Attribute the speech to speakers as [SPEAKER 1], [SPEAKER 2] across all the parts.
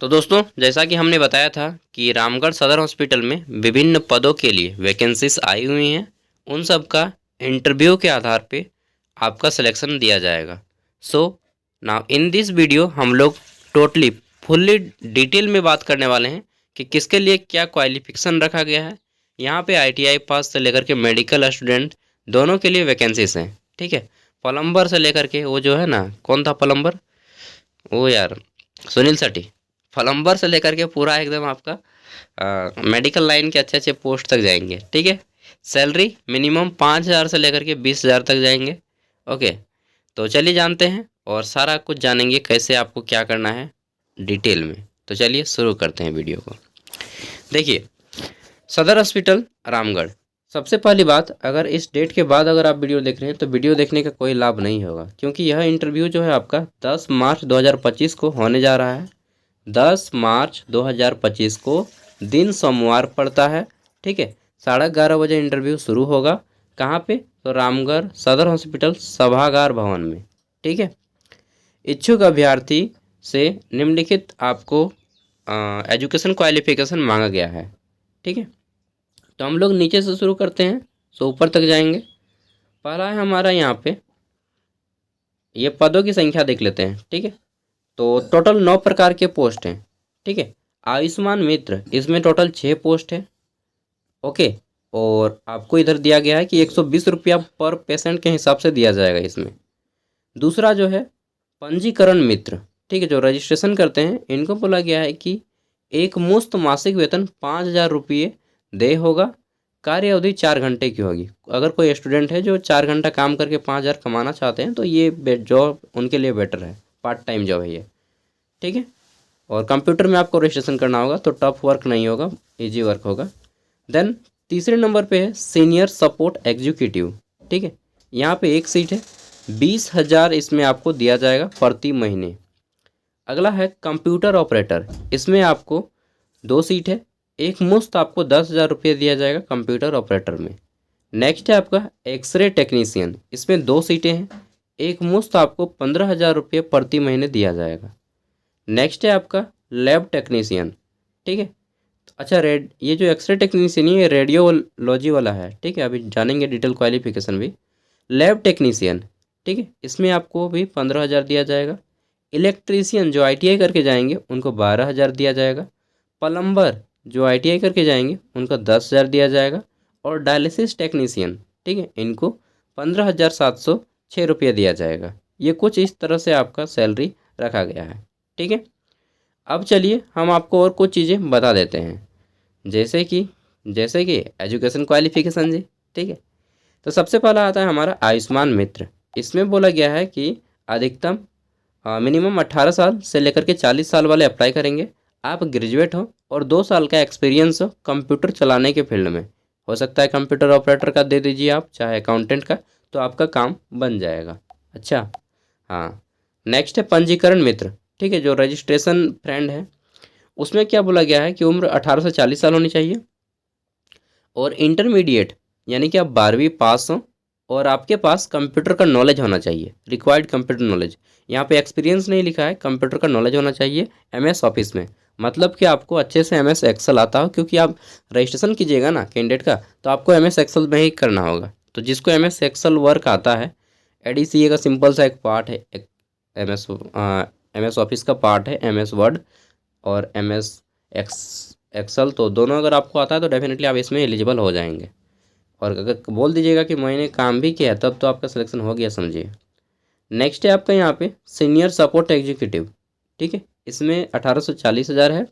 [SPEAKER 1] तो दोस्तों, जैसा कि हमने बताया था कि रामगढ़ सदर हॉस्पिटल में विभिन्न पदों के लिए वैकेंसीज आई हुई हैं। उन सब का इंटरव्यू के आधार पे आपका सिलेक्शन दिया जाएगा। So now in this video हम लोग टोटली फुल्ली डिटेल में बात करने वाले हैं कि किसके लिए क्या क्वालिफिकेशन रखा गया है। यहाँ पे ITI पास से लेकर के मेडिकल स्टूडेंट दोनों के लिए वैकेंसीज हैं। ठीक है, प्लम्बर से लेकर के वो जो है ना, कौन था प्लम्बर, वो यार सुनील शेट्टी, प्लम्बर से लेकर के पूरा एकदम आपका मेडिकल लाइन के अच्छे अच्छे पोस्ट तक जाएंगे। ठीक है, सैलरी मिनिमम 5,000 से लेकर के 20,000 तक जाएंगे। ओके, तो चलिए जानते हैं और सारा कुछ जानेंगे कैसे आपको क्या करना है डिटेल में। तो चलिए शुरू करते हैं वीडियो को। देखिए, सदर हॉस्पिटल रामगढ़, सबसे पहली बात, अगर इस डेट के बाद अगर आप वीडियो देख रहे हैं तो वीडियो देखने का कोई लाभ नहीं होगा, क्योंकि यह इंटरव्यू जो है आपका 10 मार्च 2025 को होने जा रहा है। 10 मार्च 2025 को दिन सोमवार पड़ता है। ठीक है, 11:30 बजे इंटरव्यू शुरू होगा। कहाँ पे? तो रामगढ़ सदर हॉस्पिटल सभागार भवन में। ठीक है, इच्छुक अभ्यर्थी से निम्नलिखित आपको एजुकेशन क्वालिफिकेशन मांगा गया है। ठीक है, तो हम लोग नीचे से शुरू करते हैं, सो ऊपर तक जाएंगे। पहला है हमारा यहाँ पे, ये पदों की संख्या देख लेते हैं। ठीक है, तो टोटल 9 प्रकार के पोस्ट हैं। ठीक है, आयुष्मान मित्र, इसमें टोटल 6 पोस्ट है। ओके, और आपको इधर दिया गया है कि 120 रुपया पर पेशेंट के हिसाब से दिया जाएगा इसमें। दूसरा जो है पंजीकरण मित्र, ठीक है, जो रजिस्ट्रेशन करते हैं, इनको बोला गया है कि एक मुश्त मासिक वेतन 5,000 रुपये दे होगा। कार्य अवधि 4 घंटे की होगी। अगर कोई स्टूडेंट है जो 4 घंटा काम करके 5,000 कमाना चाहते हैं तो ये जॉब उनके लिए बेटर है, पार्ट टाइम जॉब है ये। ठीक है, और कंप्यूटर में आपको रजिस्ट्रेशन करना होगा, तो टफ वर्क नहीं होगा, इजी वर्क होगा। देन तीसरे नंबर पे है सीनियर सपोर्ट एग्जीक्यूटिव। ठीक है, यहाँ पे एक सीट है, 20,000 इसमें आपको दिया जाएगा प्रति महीने। अगला है कंप्यूटर ऑपरेटर, इसमें आपको 2 सीट है, एक मुश्त आपको 10,000 रुपये दिया जाएगा कंप्यूटर ऑपरेटर में। नेक्स्ट है आपका एक्सरे टेक्नीशियन, इसमें 2 सीटें हैं, एक मुश्त आपको 15,000 रुपये प्रति महीने दिया जाएगा। नेक्स्ट है आपका लैब टेक्नीशियन। ठीक है, अच्छा, ये जो एक्सरे टेक्नीशियन है ये रेडियोलॉजी वाला है। ठीक है, अभी जानेंगे डिटेल क्वालिफिकेशन भी। लैब टेक्नीशियन, ठीक है, इसमें आपको भी 15,000 दिया जाएगा। इलेक्ट्रीशियन जो ITI करके जाएंगे उनको 12,000 दिया जाएगा। प्लम्बर जो ITI करके जाएंगे उनको 10,000 दिया जाएगा। और डायलिसिस टेक्नीशियन, ठीक है, इनको 15,706 रुपये दिया जाएगा। ये कुछ इस तरह से आपका सैलरी रखा गया है। ठीक है, अब चलिए हम आपको और कुछ चीज़ें बता देते हैं, जैसे कि एजुकेशन क्वालिफिकेशन जी। ठीक है, तो सबसे पहला आता है हमारा आयुष्मान मित्र। इसमें बोला गया है कि अधिकतम मिनिमम 18 साल से लेकर के 40 साल वाले अप्लाई करेंगे। आप ग्रेजुएट हो और 2 साल का एक्सपीरियंस हो कंप्यूटर चलाने के फील्ड में। हो सकता है कंप्यूटर ऑपरेटर का दे दीजिए आप, चाहे अकाउंटेंट का, तो आपका काम बन जाएगा। अच्छा, हाँ, नेक्स्ट है पंजीकरण मित्र। ठीक है, जो रजिस्ट्रेशन फ्रेंड है, उसमें क्या बोला गया है कि उम्र 18 से 40 साल होनी चाहिए और इंटरमीडिएट यानी कि आप 12वीं पास हो और आपके पास कंप्यूटर का नॉलेज होना चाहिए, रिक्वायर्ड कंप्यूटर नॉलेज। यहाँ पे एक्सपीरियंस नहीं लिखा है, कंप्यूटर का नॉलेज होना चाहिए MS ऑफिस में, मतलब कि आपको अच्छे से MS एक्सेल आता हो, क्योंकि आप रजिस्ट्रेशन कीजिएगा ना कैंडिडेट का, तो आपको MS एक्सेल में ही करना होगा। तो जिसको MS एक्सेल वर्क आता है, ADCA का सिंपल सा एक पार्ट है, MS ऑफिस का पार्ट है MS वर्ड और MS एक्सेल, तो दोनों अगर आपको आता है तो डेफिनेटली आप इसमें एलिजिबल हो जाएंगे। और अगर बोल दीजिएगा कि मैंने काम भी किया तब तो आपका सिलेक्शन हो गया, समझिए। नेक्स्ट है आपका यहाँ पे सीनियर सपोर्ट एग्जीक्यूटिव। ठीक है, इसमें 18 से 40,000 है,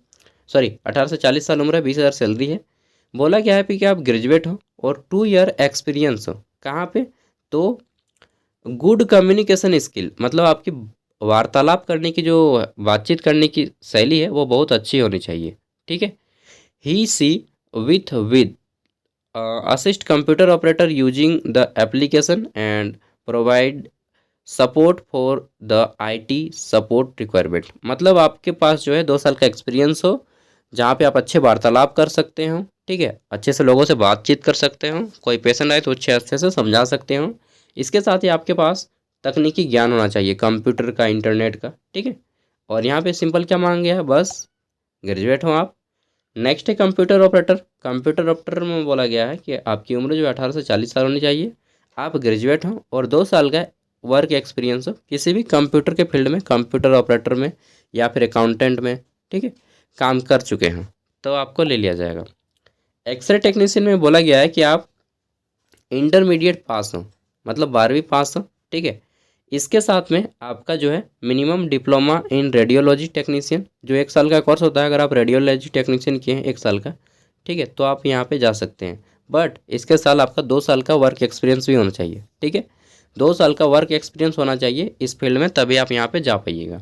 [SPEAKER 1] सॉरी 18 से 40 साल उम्र है, 20,000 सैलरी है। बोला क्या है कि आप ग्रेजुएट हो और 2 ईयर एक्सपीरियंस हो। कहाँ पे? तो गुड कम्युनिकेशन स्किल, मतलब आपकी वार्तालाप करने की, जो बातचीत करने की शैली है, वो बहुत अच्छी होनी चाहिए। ठीक है, he see with assist computer operator using the application and provide support for the IT support requirement, मतलब आपके पास जो है 2 साल का एक्सपीरियंस हो, जहाँ पे आप अच्छे वार्तालाप कर सकते हो। ठीक है, अच्छे से लोगों से बातचीत कर सकते हो, कोई पेशेंट आए तो अच्छे से समझा सकते हो। इसके साथ ही आपके पास तकनीकी ज्ञान होना चाहिए, कंप्यूटर का, इंटरनेट का। ठीक है, और यहाँ पे सिंपल क्या मांग गया है, बस ग्रेजुएट हो आप। नेक्स्ट है कंप्यूटर ऑपरेटर। कंप्यूटर ऑपरेटर में बोला गया है कि आपकी उम्र जो 18 से 40 साल होनी चाहिए, आप ग्रेजुएट हो और 2 साल का वर्क एक्सपीरियंस हो किसी भी कंप्यूटर के फील्ड में, कंप्यूटर ऑपरेटर में या फिर अकाउंटेंट में, ठीक है, काम कर चुके हैं तो आपको ले लिया जाएगा। एक्सरे टेक्नीशियन में बोला गया है कि आप इंटरमीडिएट पास हो, मतलब 12वीं पास हो, ठीक है। इसके साथ में आपका जो है minimum diploma in radiology technician, जो 1 साल का कोर्स होता है, अगर आप रेडियोलॉजी टेक्नीशियन किए हैं 1 साल का, ठीक है, तो आप यहाँ पे जा सकते हैं। बट इसके साल आपका 2 साल का वर्क एक्सपीरियंस भी होना चाहिए, ठीक है। 2 साल का वर्क एक्सपीरियंस होना चाहिए इस फील्ड में, तभी आप यहाँ पे जा पाइएगा।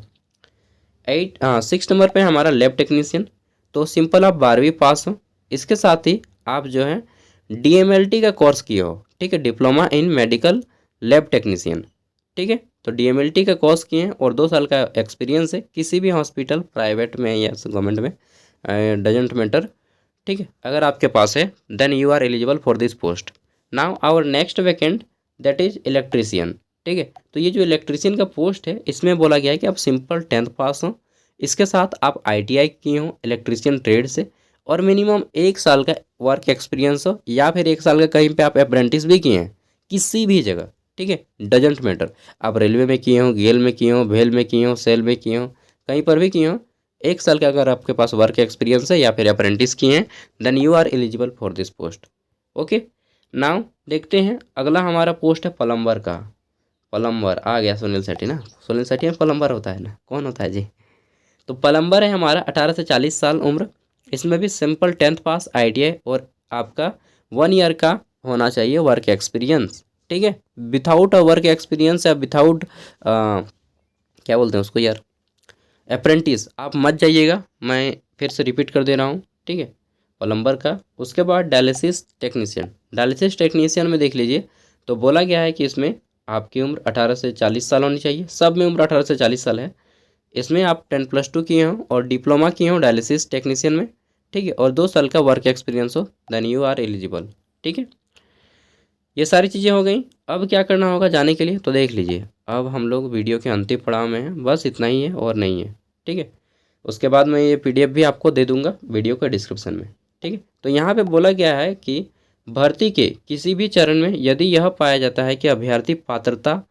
[SPEAKER 1] 6 नंबर पे हमारा लैब टेक्नीशियन। तो सिंपल आप 12वीं पास हो, इसके साथ ही आप जो है डीएमएलटी का कोर्स किए हो, ठीक है, diploma in medical lab technician, ठीक है। तो डीएमएलटी का कोर्स किए हैं और 2 साल का एक्सपीरियंस है किसी भी हॉस्पिटल, प्राइवेट में या गवर्नमेंट में, डजेंट मैटर, ठीक है। अगर आपके पास है then you are eligible for this post. Now our next vacant that is electrician, ठीक है। तो ये जो इलेक्ट्रीशियन का पोस्ट है इसमें बोला गया है कि आप सिंपल 10th पास हो, इसके साथ आप आईटीआई किए हो इलेक्ट्रीशियन ट्रेड से, और मिनिमम 1 साल का वर्क एक्सपीरियंस हो, या फिर 1 साल का कहीं पे आप अप्रेंटिस भी किए हैं किसी भी जगह, ठीक है, डजेंट मैटर। आप रेलवे में किए हो, गेल में किए हो, भेल में किए हो, सेल में किए हो, कहीं पर भी किए हो, 1 साल का अगर आपके पास वर्क एक्सपीरियंस है या फिर अप्रेंटिस किए हैं then you are eligible for this post. Okay, now देखते हैं अगला हमारा पोस्ट है प्लम्बर का। प्लम्बर आ गया सुनील शेट्टी ना, सुनील शेट्टी में प्लम्बर होता है ना, कौन होता है जी? तो प्लम्बर है हमारा 18 से 40 साल उम्र, इसमें भी सिंपल 10th पास आईटीआई और आपका 1 ईयर का होना चाहिए वर्क एक्सपीरियंस, ठीक है। विथाउट अ वर्क एक्सपीरियंस या विथाउट क्या बोलते हैं उसको यार, अप्रेंटिस आप मत जाइएगा, मैं फिर से रिपीट कर दे रहा हूँ, ठीक है, प्लम्बर का। उसके बाद डायलिसिस टेक्नीशियन। डायलिसिस टेक्नीशियन में देख लीजिए, तो बोला गया है कि इसमें आपकी उम्र 18 से 40 साल होनी चाहिए, सब में उम्र 18 से 40 साल है। इसमें आप 10+2 किए हो और डिप्लोमा किए हो डायलिसिस टेक्नीशियन में, ठीक है, और 2 साल का वर्क एक्सपीरियंस हो देन यू आर एलिजिबल, ठीक है। ये सारी चीज़ें हो गई। अब क्या करना होगा जाने के लिए, तो देख लीजिए, अब हम लोग वीडियो के अंतिम पड़ाव में हैं, बस इतना ही है और नहीं है, ठीक है। उसके बाद मैं ये पीडीएफ भी आपको दे दूंगा वीडियो के डिस्क्रिप्शन में, ठीक है। तो यहाँ पे बोला गया है कि भर्ती के किसी भी चरण में यदि यह पाया जाता है कि अभ्यर्थी पात्रता,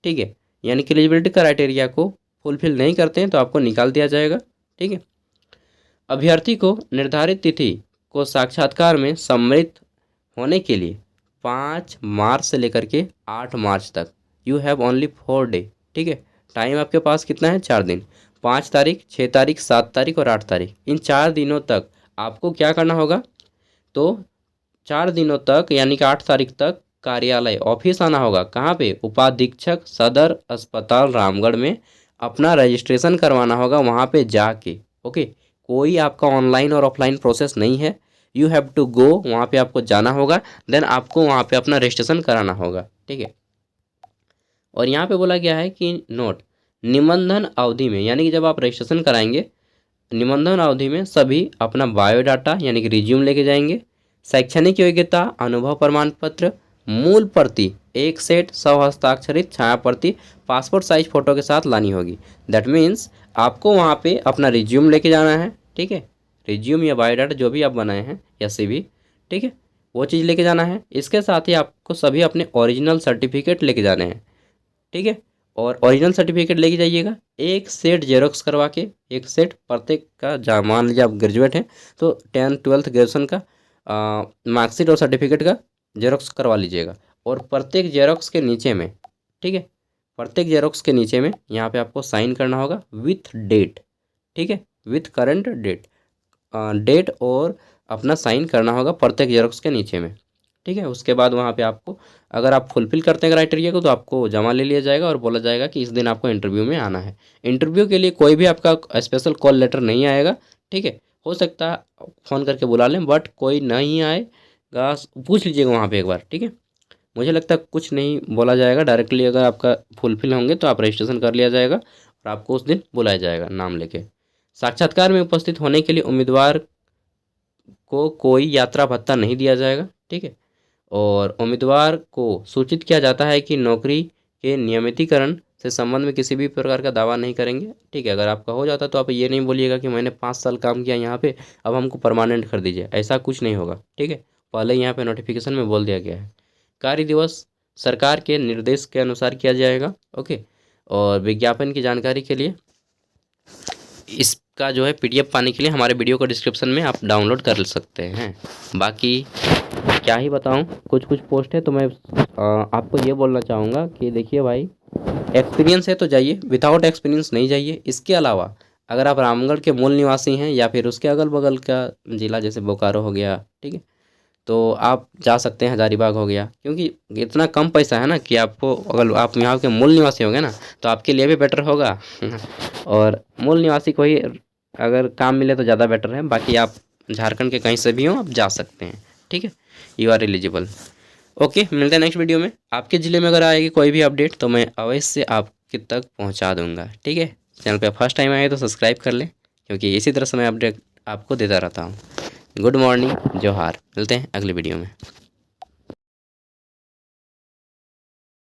[SPEAKER 1] ठीक है, यानी कि एलिजिबिलिटी क्राइटेरिया को फुलफिल नहीं करते हैं तो आपको निकाल दिया जाएगा, ठीक है। अभ्यर्थी को निर्धारित तिथि को साक्षात्कार में सम्मिलित होने के लिए 5 मार्च से लेकर के 8 मार्च तक यू हैव ओनली 4 डे, ठीक है। टाइम आपके पास कितना है, 4 दिन, 5 तारीख, 6 तारीख, 7 तारीख और 8 तारीख, इन 4 दिनों तक आपको क्या करना होगा, तो 4 दिनों तक यानी कि 8 तारीख तक कार्यालय ऑफिस आना होगा। कहाँ पे, उपाधीक्षक सदर अस्पताल रामगढ़ में अपना रजिस्ट्रेशन करवाना होगा वहाँ पे जाके, ओके। कोई आपका ऑनलाइन और ऑफलाइन प्रोसेस नहीं है, यू हैव टू गो, वहाँ पे आपको जाना होगा, देन आपको वहाँ पे अपना रजिस्ट्रेशन कराना होगा, ठीक है। और यहाँ पे बोला गया है कि नोट, निबंधन अवधि में, यानी कि जब आप रजिस्ट्रेशन कराएंगे निबंधन अवधि में सभी अपना बायोडाटा यानी कि रिज्यूम लेके जाएंगे, शैक्षणिक योग्यता, अनुभव प्रमाण पत्र, मूल प्रति 1 सेट, हस्ताक्षरित छाया प्रति पासपोर्ट साइज फ़ोटो के साथ लानी होगी। दैट मीन्स आपको वहाँ पे अपना रिज्यूम लेके जाना है, ठीक है, रिज्यूम या बायोडाटा जो भी आप बनाए हैं या CV, ठीक है, वो चीज़ लेके जाना है। इसके साथ ही आपको सभी अपने ओरिजिनल सर्टिफिकेट लेके जाने हैं, ठीक है। और ओरिजिनल सर्टिफिकेट लेके जाइएगा, 1 सेट जेरोक्स करवा के, 1 सेट प्रत्येक का, जहाँ मान लीजिए आप ग्रेजुएट हैं तो 10th 12th ग्रेजुएशन का मार्कशीट और सर्टिफिकेट का जेरोक्स करवा लीजिएगा। और प्रत्येक जेरोक्स के नीचे में, ठीक है, प्रत्येक जेरोक्स के नीचे में यहाँ पे आपको साइन करना होगा विथ डेट, ठीक है, विथ करंट डेट, डेट और अपना साइन करना होगा प्रत्येक जेरोक्स के नीचे में, ठीक है। उसके बाद वहाँ पे आपको, अगर आप फुलफिल करते हैं क्राइटेरिया को, तो आपको जमा ले लिया जाएगा और बोला जाएगा कि इस दिन आपको इंटरव्यू में आना है। इंटरव्यू के लिए कोई भी आपका स्पेशल कॉल लेटर नहीं आएगा, ठीक है, हो सकता है फ़ोन करके बुला लें, बट कोई नहीं आएगा, पूछ लीजिएगा वहाँ पे एक बार, ठीक है। मुझे लगता है कुछ नहीं बोला जाएगा, डायरेक्टली अगर आपका फुलफिल होंगे तो आप रजिस्ट्रेशन कर लिया जाएगा और आपको उस दिन बुलाया जाएगा नाम लेके। साक्षात्कार में उपस्थित होने के लिए उम्मीदवार को कोई यात्रा भत्ता नहीं दिया जाएगा, ठीक है। और उम्मीदवार को सूचित किया जाता है कि नौकरी के नियमितीकरण से संबंध में किसी भी प्रकार का दावा नहीं करेंगे, ठीक है। अगर आपका हो जाता तो आप ये नहीं बोलिएगा कि मैंने 5 साल काम किया यहाँ पे, अब हमको परमानेंट कर दीजिए, ऐसा कुछ नहीं होगा, ठीक है। पहले यहाँ पे नोटिफिकेशन में बोल दिया गया है। कार्य दिवस सरकार के निर्देश के अनुसार किया जाएगा, ओके। और विज्ञापन की जानकारी के लिए इसका जो है PDF पाने के लिए हमारे वीडियो को डिस्क्रिप्शन में आप डाउनलोड कर सकते हैं। बाकी क्या ही बताऊं, कुछ कुछ पोस्ट है तो मैं आपको ये बोलना चाहूँगा कि देखिए भाई, एक्सपीरियंस है तो जाइए, विदाउट एक्सपीरियंस नहीं जाइए। इसके अलावा अगर आप रामगढ़ के मूल निवासी हैं या फिर उसके अगल बगल का ज़िला जैसे बोकारो हो गया, ठीक है, तो आप जा सकते हैं, हज़ारीबाग हो गया, क्योंकि इतना कम पैसा है ना कि आपको, अगर आप यहाँ के मूल निवासी होंगे ना तो आपके लिए भी बेटर होगा और मूल निवासी को ही अगर काम मिले तो ज़्यादा बेटर है। बाकी आप झारखंड के कहीं से भी हों, आप जा सकते हैं, ठीक है, यू आर एलिजिबल। ओके, मिलते हैं नेक्स्ट वीडियो में। आपके ज़िले में अगर आएगी कोई भी अपडेट तो मैं अवश्य आपके तक पहुँचा दूँगा, ठीक है। चैनल पे फर्स्ट टाइम आए तो सब्सक्राइब कर लें, क्योंकि इसी तरह से मैं अपडेट आपको देता रहता हूँ। गुड मॉर्निंग, जोहार। मिलते हैं अगले वीडियो में।